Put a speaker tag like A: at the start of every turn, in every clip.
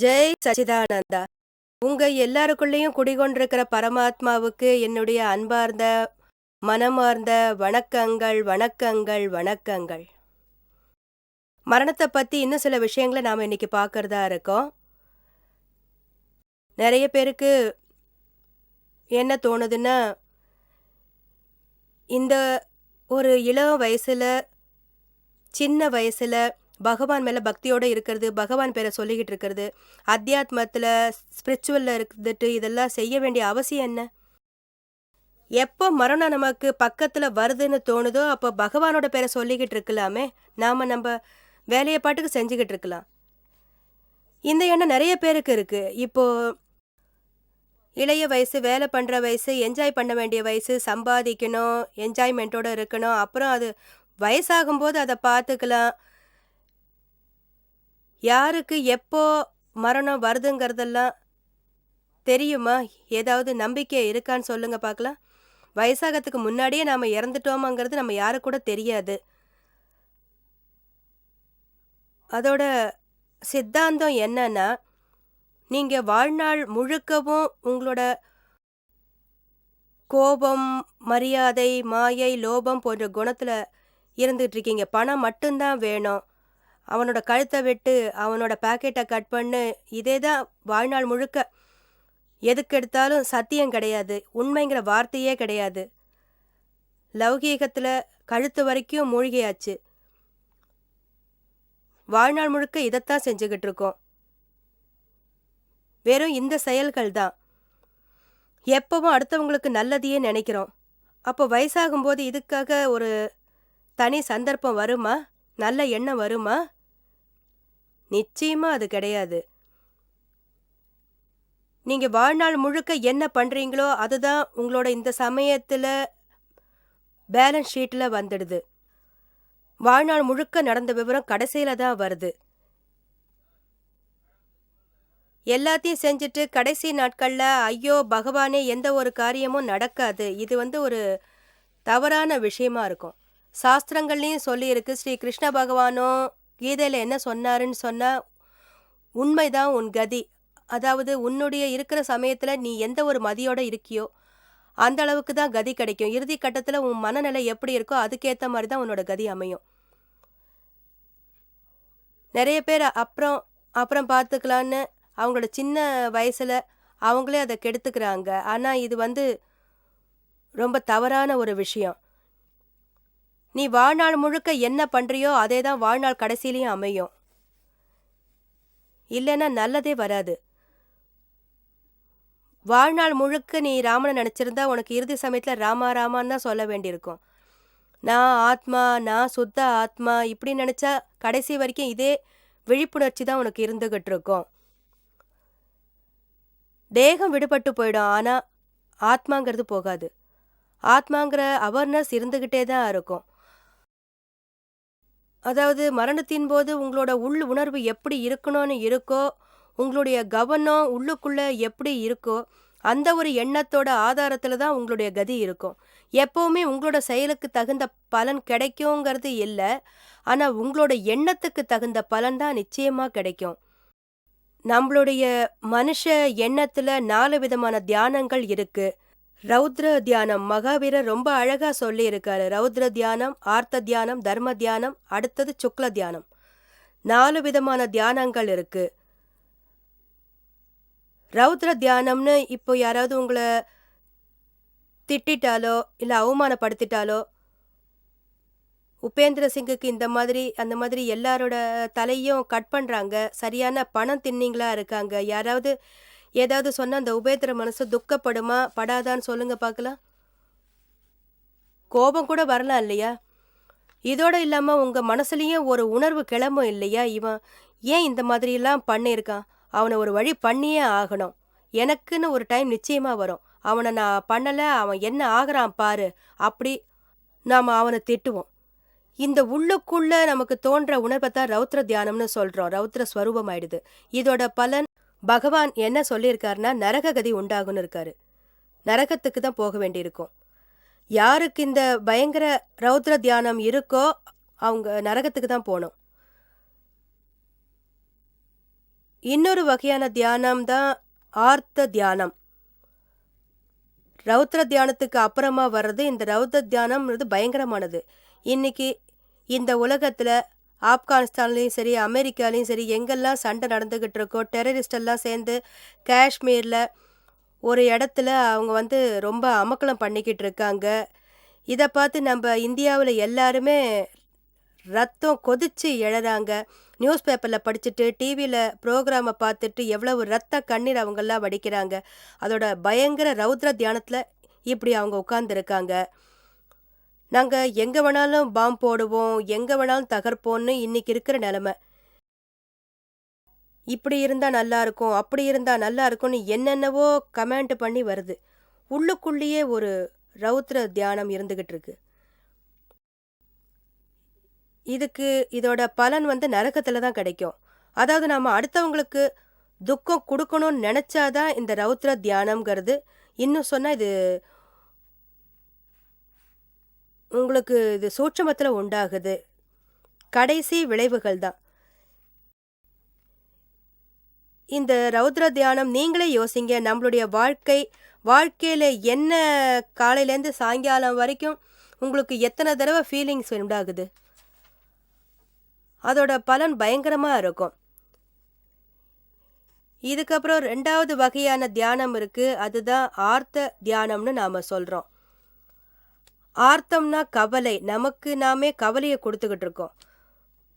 A: ஜெய் சச்சிதானந்தா. உங்க எல்லாருக்குள்ளேயும் குடிகொண்டிருக்கிற பரமாத்மாவுக்கு என்னுடைய அன்பார்ந்த மனமார்ந்த வணக்கங்கள் வணக்கங்கள் வணக்கங்கள். மரணத்தை பத்தி இன்னும் சில விஷயங்களை நாம இன்னைக்கு பார்க்கறதா இருக்கோம். நிறைய பேருக்கு என்ன தோணுதுன்னா, இந்த ஒரு இளம் வயசுல சின்ன வயசுல பகவான் மேல பக்தியோட இருக்கிறது, பகவான் பேரை சொல்லிக்கிட்டு இருக்கிறது, அத்தியாத்மத்துல ஸ்பிரிச்சுவல்ல இருந்துட்டு இதெல்லாம் செய்ய வேண்டிய அவசியம் என்ன? எப்போ மரணம் நமக்கு பக்கத்துல வருதுன்னு தோணுதோ அப்போ பகவானோட பேரை சொல்லிக்கிட்டு இருக்கலாமே. நம்ம வேலையை பாட்டுக்கு செஞ்சுக்கிட்டு இருக்கலாம். இந்த எண்ணம் நிறைய பேருக்கு இருக்கு. இப்போ இளைய வயசு, வேலை பண்ற வயசு, என்ஜாய் பண்ண வேண்டிய வயசு, சம்பாதிக்கணும், என்ஜாய்மெண்ட்டோட இருக்கணும், அப்புறம் அது வயசாகும்போது அதை பார்த்துக்கலாம். யாருக்கு எப்போ மரணம் வருதுங்கிறதெல்லாம் தெரியுமா? ஏதாவது நம்பிக்கை இருக்கான்னு சொல்லுங்க பார்க்கலாம். வயசாகத்துக்கு முன்னாடியே நாம இறந்துட்டோமாங்கிறது நம்ம யாருக்கு கூட தெரியாது. அதோட சித்தாந்தம் என்னன்னா, நீங்க வாழ்நாள் முழுக்கவும் உங்களோட கோபம், மரியாதை, மாயை, லோபம் போன்ற குணத்துல இருந்துட்டு இருக்கீங்க. பணம் மட்டும்தான் வேணும். அவனோட கழுத்தை வெட்டு, அவனோட பாக்கெட்டை கட் பண்ணு, இதே தான் வாழ்நாள் முழுக்க. எதுக்கெடுத்தாலும் சத்தியம் கிடையாது, உண்மைங்கிற வார்த்தையே கிடையாது. லௌகீகத்துல கழுத்து வரைக்கும் மூழ்கியாச்சு. வாழ்நாள் முழுக்க இதைத்தான் செஞ்சுக்கிட்டு இருக்கோம். வெறும் இந்த செயல்கள் தான். எப்பவும் அடுத்தவங்களுக்கு நல்லதையே நினைக்கிறோம். அப்போ வயசாகும்போது இதுக்காக ஒரு தனி சந்தர்ப்பம் வருமா? நல்ல எண்ணம் வருமா? நிச்சயமா அது கிடையாது. நீங்க வாழ்நாள் முழுக்க என்ன பண்றீங்களோ அதுதான் உங்களோட இந்த சமயத்துல பேலன்ஸ் ஷீட்ல வந்துடுது. வாழ்நாள் முழுக்க நடந்த விவரம் கடைசியில தான் வருது. எல்லாத்தையும் செஞ்சுட்டு கடைசி நாட்கள்ல ஐயோ பகவானே எந்த ஒரு காரியமும் நடக்காது. இது ஒரு தவறான விஷயமா இருக்கும். சாஸ்திரங்கள்லையும் சொல்லியிருக்கு. ஸ்ரீ கிருஷ்ண பகவானும் கீதையில என்ன சொன்னாருன்னு சொன்னா, உண்மைதான் உன் கதி. அதாவது உன்னுடைய இருக்கிற சமயத்துல நீ எந்த ஒரு மதியோட இருக்கியோ அந்த அளவுக்கு தான் கதி கிடைக்கும். இறுதி கட்டத்துல உன் மனநிலை எப்படி இருக்கோ அதுக்கேத்த மாதிரி தான் உன்னோட கதி அமையும். நிறைய பேர் அப்புறம் அப்புறம் பார்த்துக்கலான்னு அவங்களோட சின்ன வயசுல அவங்களே அதை கெடுத்துக்கிறாங்க. ஆனா இது ரொம்ப தவறான ஒரு விஷயம். நீ வாழ்நாள் முழுக்க என்ன பண்றியோ அதே தான் வாழ்நாள் கடைசியிலையும் அமையும். இல்லைன்னா நல்லதே வராது. வாழ்நாள் முழுக்க நீ ராமனை நினைச்சிருந்தா உனக்கு இறுதி சமயத்துல ராமா ராமான்னு தான் சொல்ல வேண்டியிருக்கும். நான் ஆத்மா, நான் சுத்த ஆத்மா இப்படி நினைச்சா கடைசி வரைக்கும் இதே விழிப்புணர்ச்சி தான் உனக்கு இருந்துகிட்டு இருக்கும். தேகம் விடுபட்டு போயிடும், ஆனா ஆத்மாங்கிறது போகாது. ஆத்மாங்கிற அவேர்னஸ் இருந்துகிட்டே தான் இருக்கும். அதாவது மரணத்தின் போது உங்களோட உள் உணர்வு எப்படி இருக்கணும்னு இருக்கோ, உங்களுடைய கவனம் உள்ளுக்குள்ள எப்படி இருக்கோ, அந்த ஒரு எண்ணத்தோட ஆதாரத்துல தான் உங்களுடைய கதி இருக்கும். எப்பவுமே உங்களோட செயலுக்கு தகுந்த பலன் கிடைக்குங்கிறது இல்ல. ஆனா உங்களோட எண்ணத்துக்கு தகுந்த பலன் தான் நிச்சயமா கிடைக்கும். நம்மளுடைய மனுஷ எண்ணத்துல 4 விதமான தியானங்கள் இருக்கு. ரௌத்ர தியானம் மகாவீரர் ரொம்ப அழகா சொல்லி இருக்காரு. ரௌத்ர தியானம், ஆர்த்த தியானம், தர்ம தியானம், அடுத்தது சுக்ல தியானம். 4 விதமான தியானங்கள் இருக்கு. ரௌத்ர தியானம்னு இப்போ யாராவது உங்களை திட்டிட்டாலோ இல்ல அவமானப்படுத்திட்டாலோ, உபேந்திர சிங்குக்கு அந்த மாதிரி எல்லாரோட தலையும் கட் பண்றாங்க. சரியான பணம் தின்னிங்களா இருக்காங்க. யாராவது ஏதாவது சொன்னா அந்த உபேந்திர மனசு துக்கப்படுமா படாதான்னு சொல்லுங்க பார்க்கலாம். கோபம் கூட வரலாம் இல்லையா? இதோட இல்லாம உங்க மனசுலயும் ஒரு உணர்வு கிளம்பும் இல்லையா? இவன் ஏன் இந்த மாதிரியெல்லாம் பண்ணியிருக்கான்? அவனை ஒரு வழி பண்ணியே ஆகணும். எனக்குன்னு ஒரு டைம் நிச்சயமா வரும். அவனை நான் பண்ணல, அவன் என்ன ஆகுறான் பாரு. அப்படி நாம அவனை திட்டுவோம். இந்த உள்ளுக்குள்ள நமக்கு தோன்ற உணர்வை தான் ரௌத்ர தியானம்னு சொல்றோம். ரௌத்ர ஸ்வரூபம் ஆயிடுது. இதோட பலன் பகவான் என்ன சொல்லியிருக்காருன்னா நரக கதி உண்டாகும்னு இருக்காரு. நரகத்துக்கு தான் போக வேண்டியிருக்கும். யாருக்கு இந்த பயங்கர ரௌத்ர தியானம் இருக்கோ அவங்க நரகத்துக்கு தான் போகணும். இன்னொரு வகையான தியானம் தான் ஆர்த்த தியானம். ரௌத்ர தியானத்துக்கு அப்புறமா வர்றது இந்த ரௌத்ர தியானம்ன்றது பயங்கரமானது. இன்னைக்கு இந்த உலகத்துல ஆப்கானிஸ்தான்லயும் சரி, அமெரிக்காலயும் சரி எங்கெல்லாம் சண்டை நடந்துகிட்டு இருக்கோ, டெரரிஸ்ட் எல்லாம் சேர்ந்து காஷ்மீர்ல ஒரு இடத்துல அவங்க ரொம்ப அமர்க்களம் பண்ணிக்கிட்டு இருக்காங்க. இத பார்த்து நம்ம இந்தியாவுல எல்லாருமே ரத்தம் கொதிச்சு எழறாங்க. நியூஸ் பேப்பர்ல படிச்சுட்டு, டிவில புரோகிராம பார்த்துட்டு எவ்வளவு ரத்த கண்ணீர் அவங்கெல்லாம் வடிக்கிறாங்க. அதோட பயங்கர ரௌத்ர தியானத்துல இப்படி அவங்க உட்கார்ந்துருக்காங்க. நாங்க எங்க வேணாலும் பாம் போடுவோம், எங்க வேணாலும் தகர்ப்போம்னு இன்னைக்கு இருக்கிற நிலைமை. இப்படி இருந்தா நல்லா இருக்கும், அப்படி இருந்தா நல்லா இருக்கும்னு என்னென்னவோ கமெண்ட் பண்ணி வருது. உள்ளுக்குள்ளேயே ஒரு ரௌத்ர தியானம் இருந்துகிட்டு இருக்கு. இதுக்கு இதோட பலன் நரகத்துல தான் கிடைக்கும். அதாவது நாம அடுத்தவங்களுக்கு துக்கம் குடுக்கணும்னு நெனச்சாதான் இந்த ரௌத்ர தியானம்ங்கிறது. இன்னும் சொன்னா இது உங்களுக்கு இது சூட்சுமத்துல உண்டாகுது. கடைசி விளைவுகள் தான். இந்த ரௌத்ர தியானம் நீங்களே யோசிங்க. நம்மளுடைய வாழ்க்கையில என்ன காலையிலேருந்து சாயங்காலம் வரைக்கும் உங்களுக்கு எத்தனை தடவை ஃபீலிங்ஸ் உண்டாகுது? அதோட பலன் பயங்கரமா இருக்கும். இதுக்கப்புறம் 2வது வகையான தியானம் இருக்கு. அதுதான் ஆர்த்த தியானம்னு நாம சொல்றோம். ஆர்த்தம்னா கவலை. நமக்கு நாமே கவலைய குடுத்துக்கிட்டு இருக்கோம்.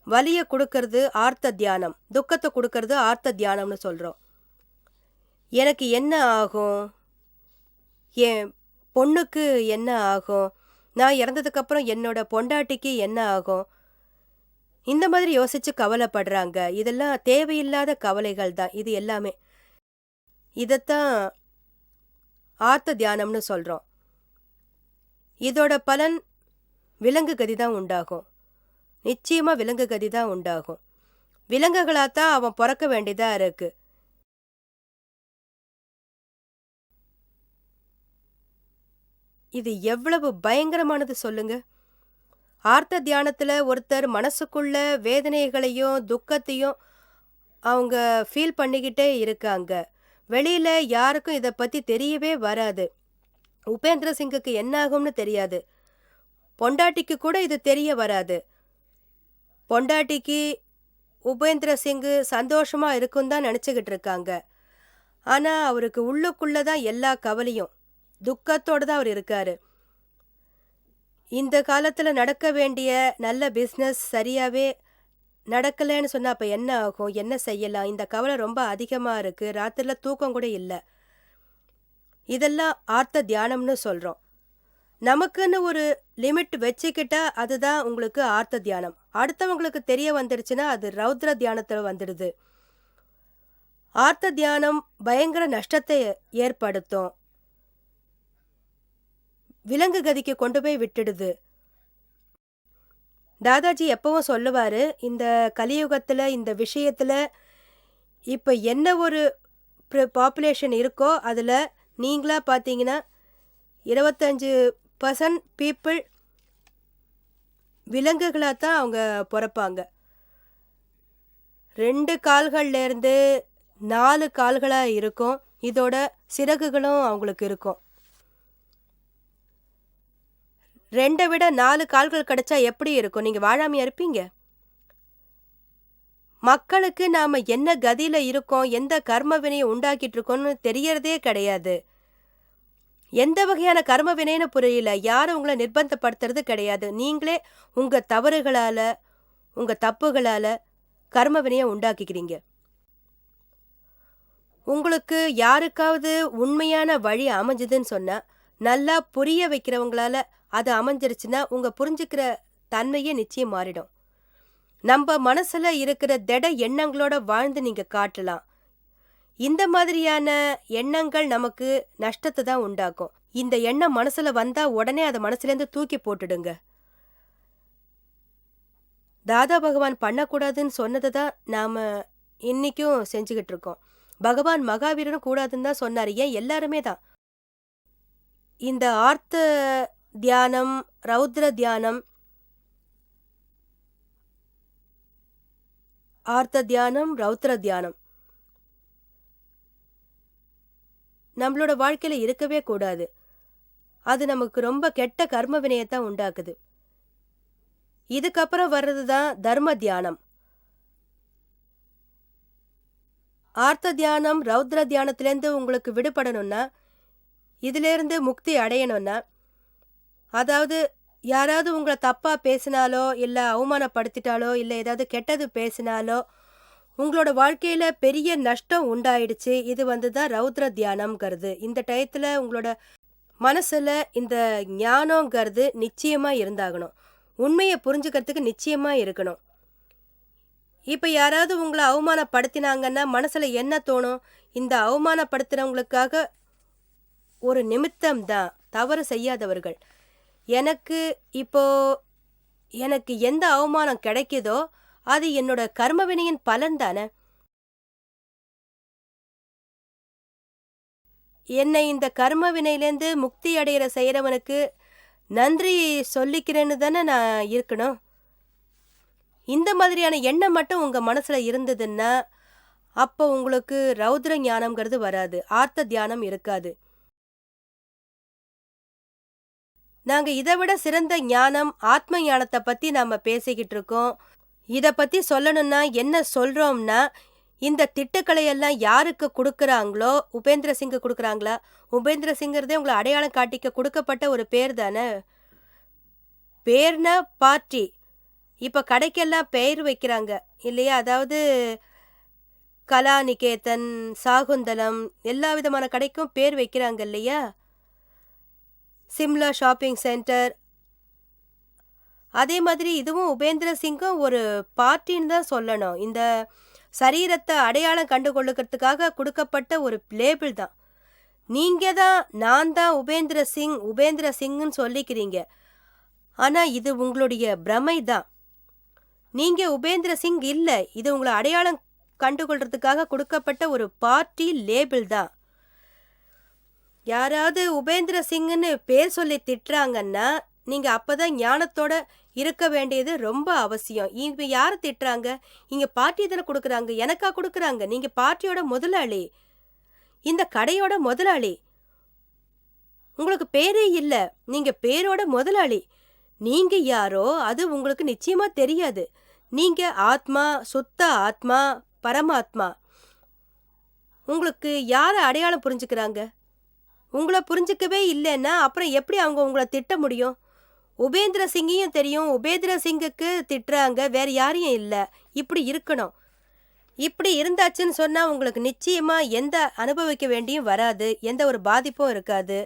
A: வலிய குடுக்கறது ஆர்த்த தியானம். துக்கத்த குடுக்கறது ஆர்த்த தியானம்னு சொல்றோம். எனக்கு என்ன ஆகும்? என் பொண்ணுக்கு என்ன ஆகும்? நான் இறந்ததுக்கப்புறம் என்னோட பொண்டாட்டிக்கு என்ன ஆகும்? இந்த மாதிரி யோசிச்சு கவலைப்படுறாங்க. இதெல்லாம் தேவையில்லாத கவலைகள் தான் இது எல்லாமே. இதத்தான் ஆர்த்த தியானம்னு சொல்றோம். இதோட பலன் விலங்கு கதி தான் உண்டாகும். நிச்சயமா விலங்கு கதி தான் உண்டாகும். விலங்குகளாத்தான் அவன் பொறக்க வேண்டியதா இருக்கு. இது எவ்வளவு பயங்கரமானது சொல்லுங்க. ஆர்த்த தியானத்துல ஒருத்தர் மனசுக்குள்ள வேதனைகளையும் துக்கத்தையும் அவங்க ஃபீல் பண்ணிக்கிட்டே இருக்காங்க. வெளியில யாருக்கும் இத பத்தி தெரியவே வராது. உபேந்திர சிங்குக்கு என்ன ஆகும்னு தெரியாது. பொண்டாட்டிக்கு கூட இது தெரிய வராது. பொண்டாட்டிக்கு உபேந்திர சிங்கு சந்தோஷமா இருக்கும் தான் நினைச்சுக்கிட்டு இருக்காங்க. ஆனா அவருக்கு உள்ளுக்குள்ளதான் எல்லா கவலையும், துக்கத்தோட தான் அவர் இருக்காரு. இந்த காலத்துல நடக்க வேண்டிய நல்ல பிசினஸ் சரியாவே நடக்கலைன்னு சொன்னா அப்ப என்ன ஆகும்? என்ன செய்யலாம்? இந்த கவலை ரொம்ப அதிகமா இருக்கு. ராத்திரில தூக்கம் கூட இல்ல. இதெல்லாம் ஆர்த்த தியானம்னு சொல்றோம். நமக்குன்னு ஒரு லிமிட் வச்சுக்கிட்டா அதுதான் உங்களுக்கு ஆர்த்த தியானம். அடுத்தவங்களுக்கு தெரிய வந்துடுச்சுன்னா அது ரௌத்ர தியானத்துல வந்துடுது. ஆர்த்த தியானம் பயங்கர நஷ்டத்தை ஏற்படுத்தும். விலங்கு கதிக்கு கொண்டு போய் விட்டுடுது. தாதாஜி எப்பவும் சொல்லுவாரு, இந்த கலியுகத்துல இந்த விஷயத்துல இப்ப என்ன ஒரு பாப்புலேஷன் இருக்கோ அதுல நீங்களா பார்த்தீங்கன்னா 25% பீப்புள் விலங்குகளாக தான் அவங்க பிறப்பாங்க. 2 கால்கள்ல இருந்து 4 கால்களா இருக்கும். இதோட சிறகுகளும் அவங்களுக்கு இருக்கும். 2 விட 4 கால்கள் கிடைச்சா எப்படி இருக்கும்? நீங்க வாழாமையா இருப்பீங்க? மக்களுக்கு நாம என்ன கதியில இருக்கோம், எந்த கர்ம வினையை உண்டாக்கிட்டு இருக்கோம்னு தெரியறதே கிடையாது. எந்த வகையான கர்ம வினைன்னு புரியல. யாரும் உங்களை நிர்பந்தப்படுத்துறது கிடையாது. நீங்களே உங்க தவறுகளால, உங்க தப்புகளால கர்ம வினையை உண்டாக்கிக்கிறீங்க. உங்களுக்கு யாருக்காவது உண்மையான வழி அமைஞ்சதுன்னு சொன்னா, நல்லா புரிய வைக்கிறவங்களால அது அமைஞ்சிருச்சுன்னா உங்க புரிஞ்சுக்கிற தன்மையே நிச்சயம் மாறிடும். நம்ம மனசுல இருக்கிற திட எண்ணங்களோட வாழ்ந்து நீங்க காட்டலாம். இந்த மாதிரியான எண்ணங்கள் நமக்கு நஷ்டத்தை தான் உண்டாக்கும். இந்த எண்ணம் மனசுல வந்தா உடனே அதை மனசுலேருந்து தூக்கி போட்டுடுங்க. தாதா பகவான் பண்ணக்கூடாதுன்னு சொன்னதை தான் நாம இன்னைக்கும் செஞ்சுக்கிட்டு இருக்கோம். பகவான் மகாவீரனும் கூடாதுன்னு தான் சொன்னார். ஏன் எல்லாருமே தான். இந்த ஆர்த்த தியானம், ரௌத்ர தியானம், ஆர்த்த தியானம், ரௌத்ர தியானம் நம்மளோட வாழ்க்கையில இருக்கவே கூடாது. அது நமக்கு ரொம்ப கெட்ட கர்ம வினையத்தான் உண்டாக்குது. இதுக்கப்புறம் வர்றது தான் தர்ம தியானம். ஆர்த்த தியானம், ரௌத்ர தியானத்திலேருந்து உங்களுக்கு விடுபடணும்னா, இதிலேருந்து முக்தி அடையணும்னா, அதாவது யாராவது உங்கள தப்பா பேசினாலோ, இல்ல அவமானப்படுத்திட்டாலோ, இல்ல ஏதாவது கெட்டது பேசினாலோ, உங்களோட வாழ்க்கையில பெரிய நஷ்டம் உண்டாயிடுச்சு. இது தான் ரௌத்ர தியானம்ங்கிறது. இந்த டயத்துல உங்களோட மனசுல இந்த ஞானம்ங்கிறது நிச்சயமா இருந்தாகணும். உண்மைய புரிஞ்சுக்கிறதுக்கு நிச்சயமா இருக்கணும். இப்ப யாராவது உங்கள அவமானப்படுத்தினாங்கன்னா, மனசுல என்ன தோணும்? இந்த அவமானப்படுத்துறவங்களுக்காக ஒரு நிமித்தம் தான், தவறு செய்யாதவர்கள். எனக்கு இப்போ எனக்கு எந்த அவமானம் கிடைக்குதோ, அது என்னோட கர்ம வினையின் பலன் தானே! என்னை இந்த கர்ம வினையிலேருந்து முக்தி அடையிற செய்றவனுக்கு நன்றி சொல்லிக்கிறேன்னு தானே நான் இருக்கணும். இந்த மாதிரியான எண்ணம் மட்டும் உங்க மனசுல இருந்ததுன்னா, அப்போ உங்களுக்கு ரௌத்ர ஞானம்ங்கிறது வராது. ஆர்த்த தியானம் இருக்காது. நாங்க இத விட சிறந்த ஞானம், ஆத்ம ஞானத்த பத்தி நாம பேசிக்கிட்டு இருக்கோம். இத பத்தி சொல்லணும்னா என்ன சொல்றோம்னா, இந்த திட்டுக்களை எல்லாம் யாருக்கு குடுக்குறாங்களோ, உபேந்திர சிங்கு குடுக்குறாங்களா? உபேந்திர சிங்கிறதே உங்கள அடையாளம் காட்டிக்க குடுக்கப்பட்ட ஒரு பேர் தானே! பேர்னா பார்ட்டி. இப்ப கடைக்கெல்லாம் பெயர் வைக்கிறாங்க இல்லையா? அதாவது கலாநிகேதன், சாகுந்தலம் எல்லா விதமான கடைக்கும் பேர் வைக்கிறாங்க இல்லையா? Shimla shopping centre. அதே மாதிரி இதுவும் உபேந்திர சிங்கும் ஒரு பார்ட்டின்னு தான் சொல்லணும். இந்த சரீரத்த அடையாளம் கண்டுகொள்ளுக்கிறதுக்காக குடுக்கப்பட்ட ஒரு லேபிள் தான். நீங்க தான் நான் தான் உபேந்திர சிங், உபேந்திர சிங்ன்னு சொல்லிக்கிறீங்க. ஆனா இது உங்களுடைய பிரமை தான். நீங்க உபேந்திர சிங் இல்ல. இது உங்கள அடையாளம் கண்டுகொள்றதுக்காக குடுக்கப்பட்ட ஒரு பார்ட்டி லேபிள் தான். யாராவது உபேந்திர சிங்ன்னு பேர் சொல்லி திட்டுறாங்கன்னா, நீங்க அப்பதான் ஞானத்தோட இருக்க வேண்டியது ரொம்ப அவசியம். இங்க யார திட்டுறாங்க? இங்க பார்ட்டி தானே குடுக்குறாங்க. எனக்கா குடுக்குறாங்க? நீங்க பார்ட்டியோட முதலாளி. இந்த கடையோட முதலாளி. உங்களுக்கு பேரே இல்ல. நீங்க பேரோட முதலாளி. நீங்க யாரோ அது உங்களுக்கு நிச்சயமா தெரியாது. நீங்க ஆத்மா, சுத்த ஆத்மா, பரமாத்மா. உங்களுக்கு யார அடையாளம் புரிஞ்சுக்கிறாங்க? உங்கள புரிஞ்சுக்கவே இல்லைன்னா, அப்புறம் எப்படி அவங்க உங்கள திட்ட முடியும்? உபேந்திர சிங்கையும் தெரியும். உபேந்திர சிங்குக்கு திட்டுறாங்க. வேற யாரையும் இல்ல. இப்படி இருக்கணும். இப்படி இருந்தாச்சுன்னு சொன்னா உங்களுக்கு நிச்சயமா எந்த அனுபவிக்க வேண்டியும் வராது. எந்த ஒரு பாதிப்பும் இருக்காது.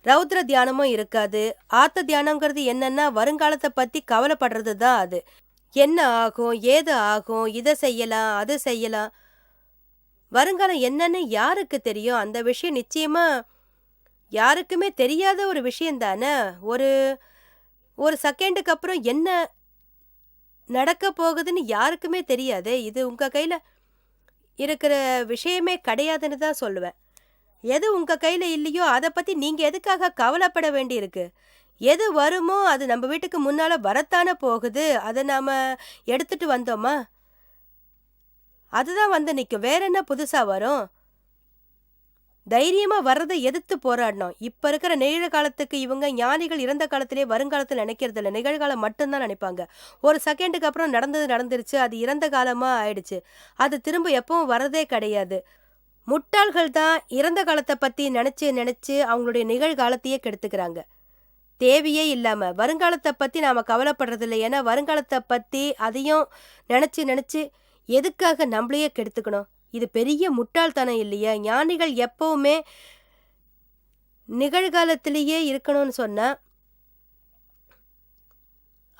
A: ரௌத்ர தியானமும் இருக்காது. ஆத்த தியானம்ங்கிறது என்னன்னா, வருங்காலத்த பத்தி கவலைப்படுறது தான் அது. என்ன ஆகும்? ஏது ஆகும்? இத செய்யலாம், அது செய்யலாம். வருங்காலம் என்னன்னு யாருக்கு தெரியும்? அந்த விஷயம் நிச்சயமா யாருக்குமே தெரியாத ஒரு விஷயம் தானே! ஒரு ஒரு செகண்டுக்கு அப்புறம் என்ன நடக்க போகுதுன்னு யாருக்குமே தெரியாதே! இது உங்க கையில இருக்கிற விஷயமே கிடையாதுன்னு தான் சொல்லுவேன். எது உங்க கையில இல்லையோ, அத பத்தி நீங்க எதுக்காக கவலைப்பட வேண்டியிருக்கு? எது வருமோ, அது நம்ம வீட்டுக்கு முன்னால வரத்தானே போகுது. அத நாம எடுத்துட்டு வந்தோமா? அதுதான் வந்து நிக்கும். வேற என்ன புதுசா வரும்? தைரியமா வர்றத எதிர்த்து போராடணும். இப்ப இருக்கிற நிகழ்காலத்துக்கு இவங்க ஞானிகள் இறந்த காலத்திலே வருங்காலத்துல நினைக்கிறதில்ல. நிகழ்காலம் மட்டும்தான் நினைப்பாங்க. ஒரு செகண்டுக்கு அப்புறம் நடந்தது நடந்துருச்சு. அது இறந்த காலமா ஆயிடுச்சு. அது திரும்ப எப்பவும் வரதே கிடையாது. முட்டாள்கள் தான் இறந்த காலத்த பத்தி நினைச்சு நினைச்சு அவங்களுடைய நிகழ்காலத்தையே கெடுத்துக்கிறாங்க. தேவையே இல்லாம வருங்காலத்த பத்தி நாம கவலைப்படுறதில்ல. ஏன்னா வருங்காலத்த பத்தி அதையும் நினைச்சு நினைச்சு எதுக்காக நம்மளையே கெடுத்துக்கணும்? இது பெரிய முட்டாள்தனம் இல்லையா? ஞானிகள் எப்பவுமே நிகழ்காலத்திலேயே இருக்கணும்னு சொன்னா,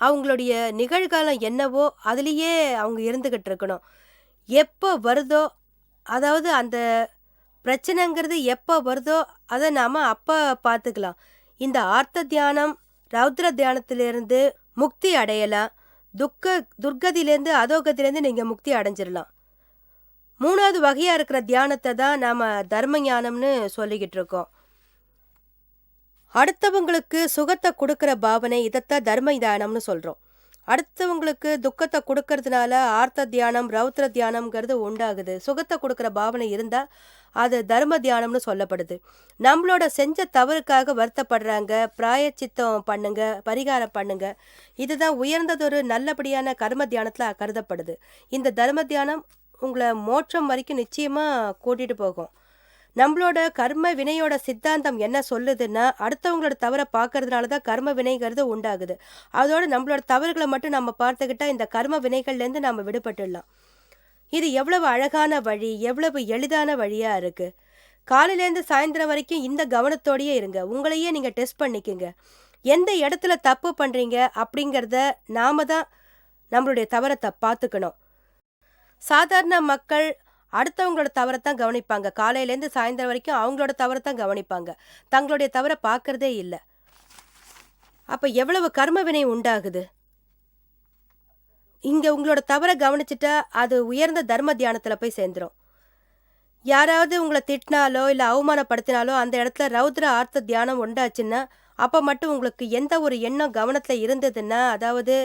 A: அவங்களுடைய நிகழ்காலம் என்னவோ அதிலேயே அவங்க இருந்துகிட்டு இருக்கணும். எப்போ வருதோ, அதாவது அந்த பிரச்சனைங்கிறது எப்போ வருதோ, அத நாம அப்ப பார்த்துக்கலாம். இந்த ஆர்த்த தியானம், ரௌத்ர தியானத்திலிருந்து முக்தி அடையலாம். துர்கதியிலேருந்து, அதோகதியிலேருந்து நீங்க முக்தி அடைஞ்சிடலாம். 3வது வகையா இருக்கிற தியானத்தை தான் நாம தர்ம ஞானம்னு சொல்லிக்கிட்டு இருக்கோம். அடுத்தவங்களுக்கு சுகத்தை கொடுக்கிற பாவனை, இதைத்தான் தர்ம தியானம்னு சொல்றோம். அடுத்தவங்களுக்கு துக்கத்த குடுக்கறதுனால ஆர்த்த தியானம், ரௌத்ர தியானம்ங்கிறது உண்டாகுது. சுகத்த குடுக்குற பாவனை இருந்தா, அது தர்ம தியானம்னு சொல்லப்படுது. நம்மளோட செஞ்ச தவறுக்காக வருத்தப்படுறாங்க, பிராயச்சித்தம் பண்ணுங்க, பரிகாரம் பண்ணுங்க. இதுதான் உயர்ந்ததொரு நல்லபடியான கர்ம தியானத்துல கருதப்படுது. இந்த தர்ம தியானம் உங்கள மோட்சம் வரைக்கும் நிச்சயமா கூட்டிட்டு போகும். நம்மளோட கர்ம வினையோட சித்தாந்தம் என்ன சொல்லுதுன்னா, அடுத்தவங்களோட தவற பார்க்கறதுனால தான் கர்ம வினைங்கிறது உண்டாகுது. அதோட நம்மளோட தவறுகள மட்டும் நம்ம பார்த்துக்கிட்டா, இந்த கர்ம வினைகள்லேருந்து நாம விடுபட்டுடலாம். இது எவ்வளவு அழகான வழி, எவ்வளவு எளிதான வழியா இருக்கு. காலையிலேருந்து சாயந்தரம் வரைக்கும் இந்த கவனத்தோடயே இருங்க. உங்களையே நீங்க டெஸ்ட் பண்ணிக்கங்க. எந்த இடத்துல தப்பு பண்றீங்க அப்படிங்கிறத நாம தான் நம்மளுடைய தவறத்த பார்த்துக்கணும். சாதாரண மக்கள் அடுத்தவங்களோட தவறத்தான் கவனிப்பாங்க. காலையிலேருந்து சாயந்தரம் வரைக்கும் அவங்களோட தவறத்தான் கவனிப்பாங்க. தங்களுடைய தவற பார்க்கறதே இல்ல. அப்ப எவ்வளவு கர்ம வினை உண்டாகுது? இங்க உங்களோட தவற கவனிச்சுட்டா, அது உயர்ந்த தர்ம தியானத்துல போய் சேர்ந்துரும். யாராவது உங்கள திட்டினாலோ, இல்ல அவமானப்படுத்தினாலோ, அந்த இடத்துல ரௌத்ர ஆர்த்த தியானம் உண்டாச்சுன்னா, அப்ப மட்டும் உங்களுக்கு எந்த ஒரு எண்ணம் கவனத்துல இருந்ததுன்னா, அதாவது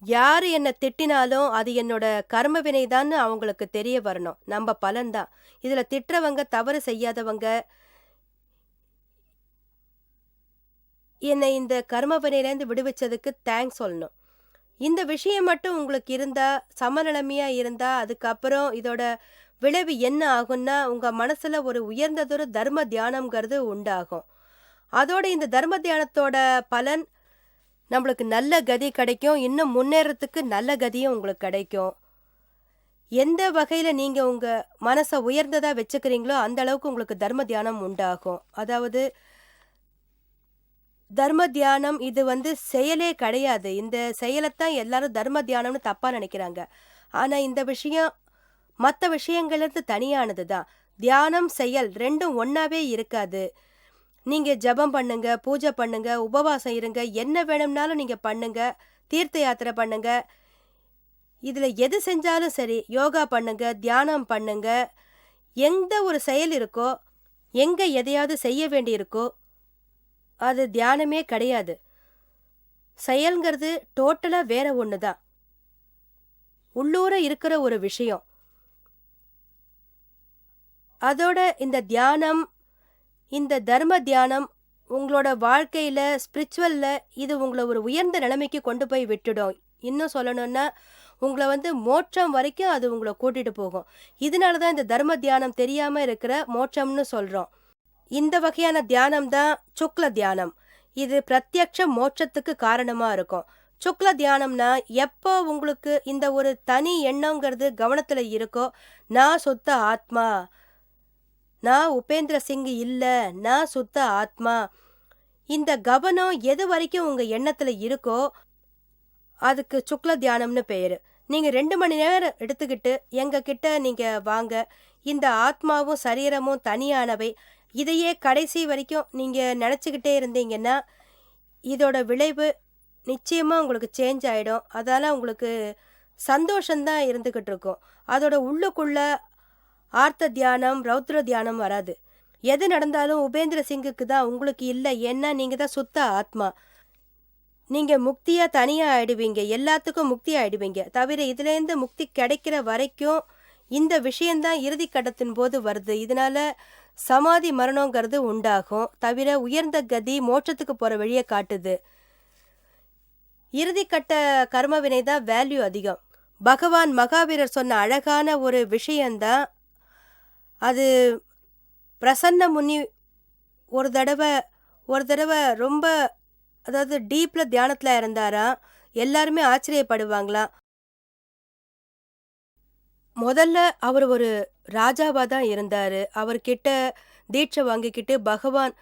A: யாரு என்ன திட்டினாலும் அது என்னோட கர்ம வினைதான்னு அவங்களுக்கு தெரிய வரணும். நம்ம பலன்தான். இதுல திட்டுறவங்க, தவறு செய்யாதவங்க, என்னை இந்த கர்ம வினையிலேருந்து விடுவிச்சதுக்கு தேங்க்ஸ் சொல்லணும். இந்த விஷயம் மட்டும் உங்களுக்கு இருந்தா, சமநிலைமையா இருந்தா, அதுக்கப்புறம் இதோட விளைவு என்ன ஆகும்னா, உங்க மனசுல ஒரு உயர்ந்ததொரு தர்ம தியானம்ங்கிறது உண்டாகும். அதோட இந்த தர்ம தியானத்தோட பலன் நம்மளுக்கு நல்ல கதி கிடைக்கும். இன்னும் முன்னேறத்துக்கு நல்ல கதியும் உங்களுக்கு கிடைக்கும். எந்த வகையில நீங்க உங்க மனச உயர்ந்ததா வச்சுக்கிறீங்களோ, அந்த அளவுக்கு உங்களுக்கு தர்ம தியானம் உண்டாகும். அதாவது தர்ம தியானம் இது செயலே கிடையாது. இந்த செயலத்தான் எல்லாரும் தர்ம தியானம்னு தப்பா நினைக்கிறாங்க. ஆனா இந்த விஷயம் மத்த விஷயங்கள்லேருந்து தனியானது தான். தியானம், செயல் 2ம் ஒண்ணாவே இருக்காது. நீங்க ஜெபம் பண்ணுங்க, பூஜை பண்ணுங்க, உபவாசம் இருங்க, என்ன வேணும்னாலும் நீங்க பண்ணுங்க, தீர்த்த யாத்திரை பண்ணுங்க. இதுல எது செஞ்சாலும் சரி, யோகா பண்ணுங்க, தியானம் பண்ணுங்க. எந்த ஒரு செயல் இருக்கோ, எங்க எதையாவது செய்ய வேண்டியிருக்கோ, அது தியானமே கிடையாது. செயல்ங்கிறது டோட்டலா வேற ஒண்ணு தான். உள்ளூர இருக்கிற ஒரு விஷயம். அதோட இந்த தியானம், இந்த தர்ம தியானம் உங்களோட வாழ்க்கையில, ஸ்பிரிச்சுவல்ல இது உங்கள ஒரு உயர்ந்த நிலைமைக்கு கொண்டு போய் விட்டுடும். இன்னும் சொல்லணும்னா, உங்கள மோட்சம் வரைக்கும் அது உங்கள கூட்டிட்டு போகும். இதனால தான் இந்த தர்ம தியானம் தெரியாம இருக்கிற மோட்சம்னு சொல்றோம். இந்த வகையான தியானம் தான் சுக்ல தியானம். இது பிரத்யக்ஷ மோட்சத்துக்கு காரணமா இருக்கும். சுக்ல தியானம்னா எப்போ உங்களுக்கு இந்த ஒரு தனி எண்ணங்கிறது கவனத்துல இருக்கோ, நான் சுத்த ஆத்மா, நான் உபேந்திர சிங் இல்ல, நான் சுத்த ஆத்மா. இந்த கவனம் எது வரைக்கும் உங்க எண்ணத்துல இருக்கோ, அதுக்கு சுக்ல தியானம்னு பெயரு. நீங்க 2 மணி நேரம் எடுத்துக்கிட்டு எங்க கிட்ட நீங்க வாங்க. இந்த ஆத்மாவும் சரீரமும் தனியானவை. இதையே கடைசி வரைக்கும் நீங்க நினச்சிக்கிட்டே இருந்தீங்கன்னா, இதோட விளைவு நிச்சயமா உங்களுக்கு சேஞ்ச் ஆயிடும். அதால உங்களுக்கு சந்தோஷந்தான் இருந்துகிட்டு இருக்கும். அதோட உள்ளுக்குள்ள ஆர்த்த தியானம், ரௌத்ர தியானம் வராது. எது நடந்தாலும் உபேந்திர சிங்குக்கு தான், உங்களுக்கு இல்ல. ஏன்னா நீங்க தான் சுத்த ஆத்மா. நீங்க முக்தியா தனியா ஆயிடுவீங்க. எல்லாத்துக்கும் முக்தி ஆயிடுவீங்க. தவிர இதுலேருந்து முக்தி கிடைக்கிற வரைக்கும் இந்த விஷயந்தான் இறுதி கட்டத்தின் போது வருது. இதனால சமாதி மரணங்கிறது உண்டாகும். தவிர உயர்ந்த கதி மோட்சத்துக்கு போற வழியை காட்டுது. இறுதிக்கட்ட கர்ம வினை தான் வேல்யூ அதிகம். பகவான் மகாவீரர் சொன்ன அழகான ஒரு விஷயந்தான் அது. பிரசன்ன முனி ஒரு தடவை ரொம்ப, அதாவது டீப்ல தியானத்துல இருந்தாராம். எல்லாருமே ஆச்சரியப்படுவாங்களாம். முதல்ல அவர் ஒரு ராஜாவா தான் இருந்தாரு. அவர்கிட்ட தீட்சை வாங்கிக்கிட்டு பகவான்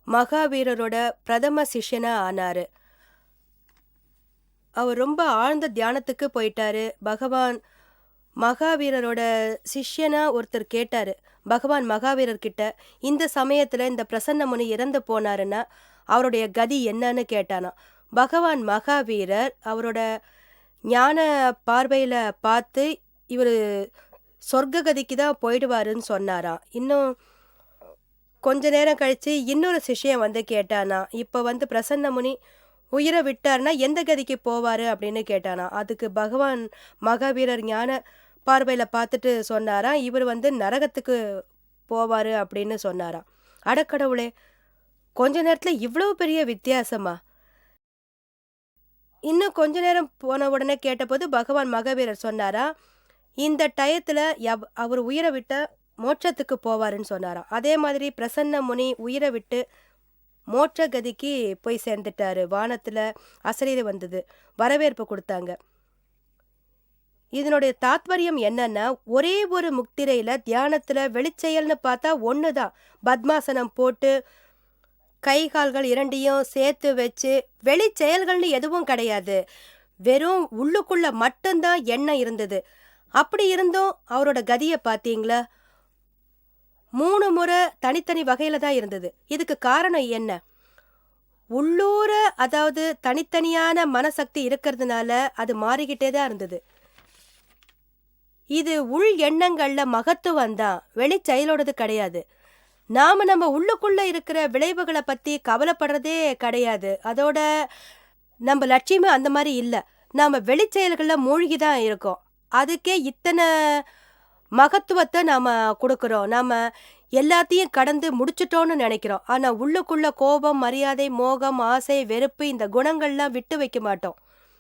A: மகாவீரரோட பிரதம சிஷ்யனா ஆனாரு. அவர் ரொம்ப ஆழ்ந்த தியானத்துக்கு போயிட்டாரு. பகவான் மகாவீரரோட சிஷ்யனா ஒருத்தர் கேட்டாரு பகவான் மகாவீரர் கிட்ட, இந்த சமயத்துல இந்த பிரசன்ன முனி இறந்து போனாருன்னா அவருடைய கதி என்னன்னு கேட்டானா. பகவான் மகாவீரர் அவரோட ஞான பார்வையில பார்த்து இவர் சொர்க்க கதிக்கு தான் போயிடுவாருன்னு சொன்னாராம். இன்னும் கொஞ்ச நேரம் கழிச்சு இன்னொரு சிஷ்யன் கேட்டானா, இப்போ பிரசன்ன முனி உயிரை விட்டார்னா எந்த கதிக்கு போவாரு அப்படின்னு கேட்டானா. அதுக்கு பகவான் மகாவீரர் ஞான பார்வையில பார்த்துட்டு சொன்னாராம், இவர் நரகத்துக்கு போவாரு அப்படின்னு சொன்னாராம். அடக்கடவுளே! கொஞ்ச நேரத்துல இவ்வளவு பெரிய வித்தியாசமா? இன்னும் கொஞ்ச நேரம் போன உடனே கேட்டபோது பகவான் மகாவீரர் சொன்னாரா, இந்த டயத்துல அவர் உயிரை விட்டா மோட்சத்துக்கு போவாருன்னு சொன்னாராம். அதே மாதிரி பிரசன்ன முனி உயிரை விட்டு மோட்ச கதிக்கு போய் சேர்ந்துட்டாரு. வானத்துல அசரீரி வந்தது. வரவேற்பு குடுத்தாங்க. இதனுடைய தாத்பரியம் என்னன்னா, ஒரே ஒரு முத்திரையில தியானத்துல வெளிச்செயல்னு பார்த்தா ஒண்ணுதான். பத்மாசனம் போட்டு கை கால்கள் இரண்டையும் சேர்த்து வச்சு வெளிச்செயல்கள்னு எதுவும் கிடையாது. வெறும் உள்ளுக்குள்ள மட்டும்தான் எண்ணம் இருந்தது. அப்படி இருந்தும் அவரோட கதிய பார்த்தீங்களா? 3 முறை தனித்தனி வகையில தான் இருந்தது. இதுக்கு காரணம் என்ன? உள்ளூர அதாவது தனித்தனியான மனசக்தி இருக்கிறதுனால அது மாறிக்கிட்டே தான் இருந்தது. இது உள் எண்ணங்கள்ல மகத்துவம் தான், வெளிச்செயலோடது கிடையாது. நம்ம உள்ளுக்குள்ள இருக்கிற விளைவுகளை பத்தி கவலைப்படுறதே கிடையாது. அதோட நம்ம லட்சியமே அந்த மாதிரி இல்ல. நாம வெளிச்செயல்கள்ல மூழ்கி தான் இருக்கோம். அதுக்கே இத்தனை மகத்துவத்தை நாம கொடுக்கிறோம். நாம எல்லாத்தையும் கடந்து முடிச்சிட்டோம்னு நினைக்கிறோம். ஆனா உள்ளுக்குள்ள கோபம், மரியாதை, மோகம், ஆசை, வெறுப்பு இந்த குணங்கள்லாம் விட்டு வைக்க மாட்டோம்.